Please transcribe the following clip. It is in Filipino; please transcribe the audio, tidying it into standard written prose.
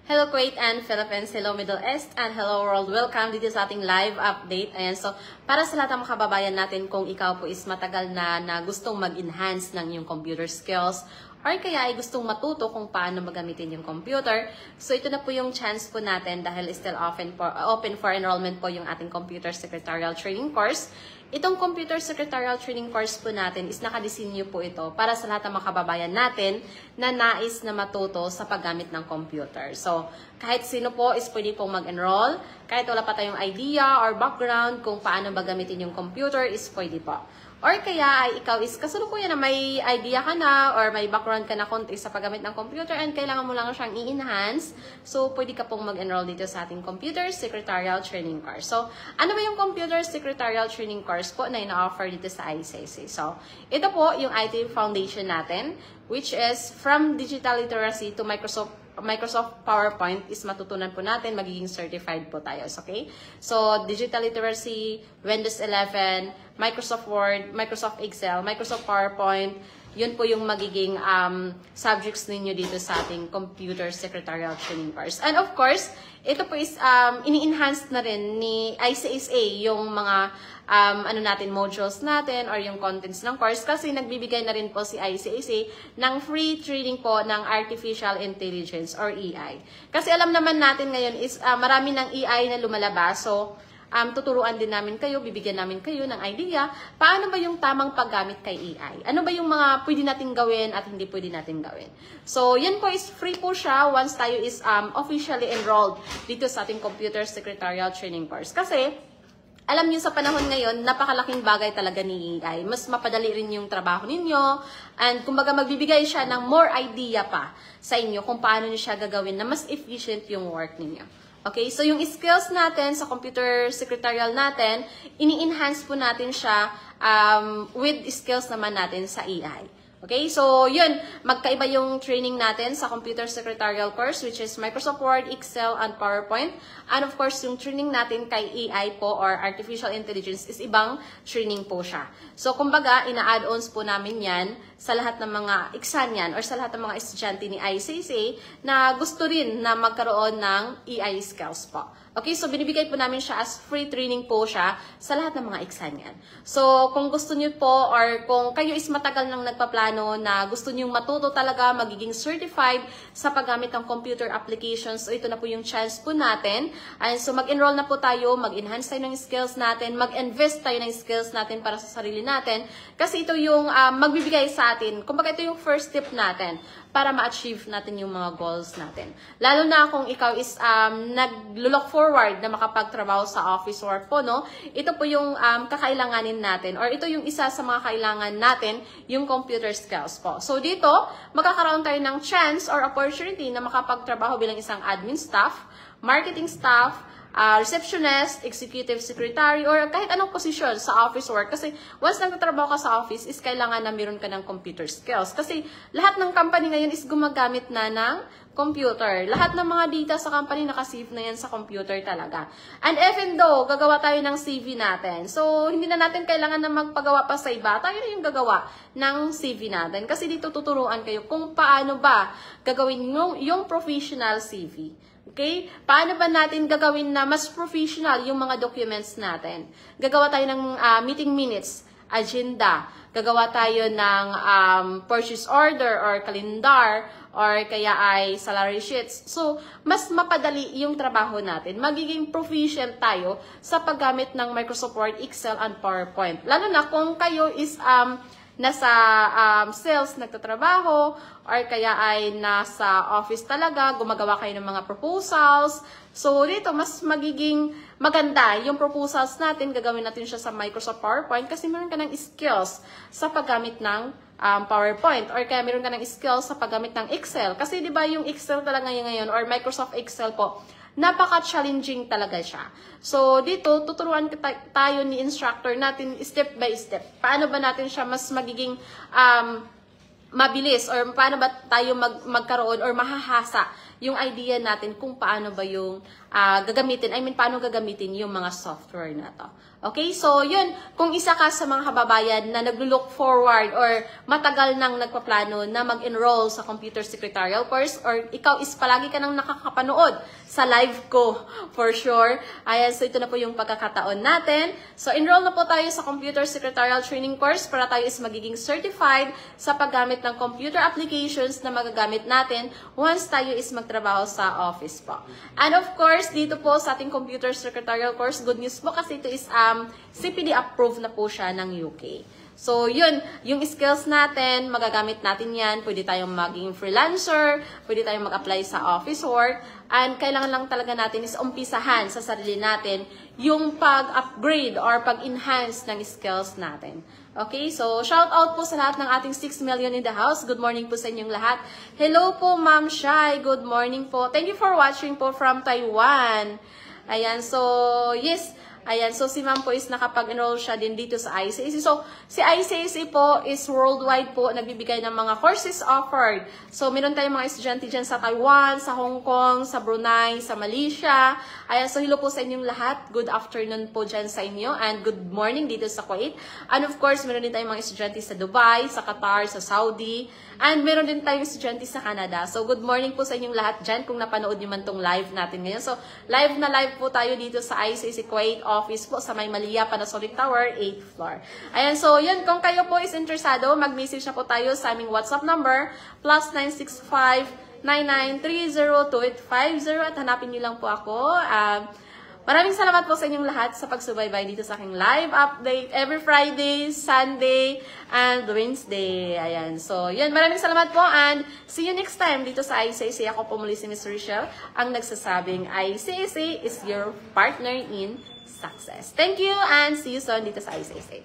Hello Kuwait and Philippines, hello Middle East, and hello world. Welcome dito sa ating live update. Ayan, so para sa lahat ng mga kababayan natin, kung ikaw po is matagal na gustong mag-enhance ng iyong computer skills, or kaya ay gustong matuto kung paano magamitin yung computer, so ito na po yung chance po natin dahil still open for enrollment po yung ating computer secretarial training course. Itong computer secretarial training course po natin is nakadesinyo po ito para sa lahat ng mga kababayan natin na nais na matuto sa paggamit ng computer. So, kahit sino po is pwede pong mag-enroll, kahit wala pa tayong idea or background kung paano ba gamitin yung computer is pwede po. Or kaya ay ikaw is kasalukuyan na may idea ka na or may background ka na konti sa paggamit ng computer and kailangan mo lang siyang i-enhance. So, pwede ka pong mag-enroll dito sa ating Computer Secretarial Training Course. So, ano ba yung Computer Secretarial Training Course po na ina-offer dito sa ICC? So, ito po yung IT Foundation natin, which is from digital literacy to Microsoft PowerPoint is matutunan po natin, magiging certified po tayo, okay? So, digital literacy, Windows 11, Microsoft Word, Microsoft Excel, Microsoft PowerPoint, yun po yung magiging subjects ninyo dito sa ating Computer Secretarial Training Course. And of course, ito po is ini-enhance na rin ni ICSA yung mga modules natin or yung contents ng course kasi nagbibigay na rin po si ICSA ng free training po ng Artificial Intelligence or AI. Kasi alam naman natin ngayon is marami ng AI na lumalabas. So, tuturuan din namin kayo, bibigyan namin kayo ng idea, paano ba yung tamang paggamit kay AI? Ano ba yung mga pwede natin gawin at hindi pwede natin gawin? So, yan po is free po siya once tayo is officially enrolled dito sa ating Computer Secretarial Training Course. Kasi, alam niyo sa panahon ngayon, napakalaking bagay talaga ni AI. Mas mapadali rin yung trabaho ninyo and kumbaga magbibigay siya ng more idea pa sa inyo kung paano niyo siya gagawin na mas efficient yung work ninyo. Okay, so yung skills natin sa computer secretarial natin, ini-enhance po natin siya with skills naman natin sa AI. Okay, so yun, magkaiba yung training natin sa computer secretarial course which is Microsoft Word, Excel, and PowerPoint. And of course, yung training natin kay AI po or Artificial Intelligence is ibang training po siya. So kumbaga, ina-add-ons po namin yan sa lahat ng mga examyan or sa lahat ng mga estudyante ni ICC na gusto rin na magkaroon ng AI skills po. Okay, so binibigay po namin siya as free training po siya sa lahat ng mga examyan. So kung gusto niyo po or kung kayo is matagal nang nagpaplano na gusto niyo matuto talaga, magiging certified sa paggamit ng computer applications, so ito na po yung chance po natin. And so mag-enroll na po tayo, mag-enhance tayo ng skills natin, mag-invest tayo ng skills natin para sa sarili natin. Kasi ito yung magbibigay sa atin. Kumbaga ito yung first step natin para ma-achieve natin yung mga goals natin. Lalo na kung ikaw is nag-look forward na makapagtrabaho sa office work po, no? Ito po yung kakailanganin natin or ito yung isa sa mga kailangan natin, yung computer skills po. So dito, magkakaroon tayo ng chance or opportunity na makapagtrabaho bilang isang admin staff, marketing staff, receptionist, executive secretary, or kahit anong posisyon sa office work. Kasi once nagtatrabaho ka sa office, is kailangan na meron ka ng computer skills. Kasi lahat ng company ngayon is gumagamit na ng computer. Lahat ng mga data sa company nakasave na yan sa computer talaga. And even though, gagawa tayo ng CV natin. So, hindi na natin kailangan na magpagawa pa sa iba. Tayo na yung gagawa ng CV natin. Kasi dito tuturuan kayo kung paano ba gagawin yung professional CV. Okay? Paano ba natin gagawin na mas professional yung mga documents natin? Gagawa tayo ng meeting minutes, agenda, gagawa tayo ng purchase order or calendar, or kaya ay salary sheets. So, mas mapadali yung trabaho natin. Magiging proficient tayo sa paggamit ng Microsoft Word, Excel, and PowerPoint. Lalo na kung kayo is nasa sales nagtatrabaho or kaya ay nasa office talaga, gumagawa kayo ng mga proposals. So, dito, mas magiging maganda yung proposals natin. Gagawin natin siya sa Microsoft PowerPoint kasi meron ka ng skills sa paggamit ng PowerPoint or kaya meron ka ng skills sa paggamit ng Excel. Kasi, di ba, yung Excel talaga ngayon or Microsoft Excel po, napaka-challenging talaga siya. So, dito, tuturuan tayo ni instructor natin step by step. Paano ba natin siya mas magiging mabilis or paano ba tayo magkaroon or mahahasa yung idea natin kung paano ba yung gagamitin, paano gagamitin yung mga software na to. Okay, so yun, kung isa ka sa mga kababayan na naglo-look forward or matagal nang nagpaplano na mag-enroll sa computer secretarial course or ikaw is palagi ka nang nakakapanood sa live ko, for sure. Ayan, so ito na po yung pagkakataon natin. So enroll na po tayo sa computer secretarial training course para tayo is magiging certified sa paggamit ng computer applications na magagamit natin once tayo is magtrabaho sa office po. And of course, dito po sa ating computer secretarial course, good news po kasi ito is CPD approved na po siya ng UK. So, yun, yung skills natin, magagamit natin yan. Pwede tayong maging freelancer, pwede tayong mag-apply sa office work, and kailangan lang talaga natin is umpisahan sa sarili natin yung pag-upgrade or pag-enhance ng skills natin. Okay, so shout out po sa lahat ng ating 6 million in the house. Good morning po sa inyong lahat. Hello po, Ma'am Shai. Good morning po. Thank you for watching po from Taiwan. Ayan, so, yes. Ayan, so si ma'am po is nakapag-enroll siya din dito sa ICAC. So, si ICAC po is worldwide po nagbibigay ng mga courses offered. So, meron tayong mga estudyante dyan sa Taiwan, sa Hong Kong, sa Brunei, sa Malaysia. Ayan, so hello po sa inyong lahat. Good afternoon po dyan sa inyo and good morning dito sa Kuwait. And of course, meron din tayong mga estudyante sa Dubai, sa Qatar, sa Saudi. And meron din tayong estudyante sa Canada. So, good morning po sa inyong lahat dyan kung napanood nyo man tong live natin ngayon. So, live na live po tayo dito sa ICAC Kuwait office po sa May Malia, Panasonic Tower, 8th floor. Ayan, so yun, kung kayo po is interesado, mag-message na po tayo sa aming WhatsApp number, +965-9930-2850 at hanapin nyo lang po ako. Maraming salamat po sa inyong lahat sa pagsubaybay dito sa aking live update every Friday, Sunday, and Wednesday. Ayan. So, yun. Maraming salamat po and see you next time dito sa ICAC. Ako po muli si Ms. Rochelle, ang nagsasabing ICAC is your partner in success. Thank you and see you soon dito sa ICAC.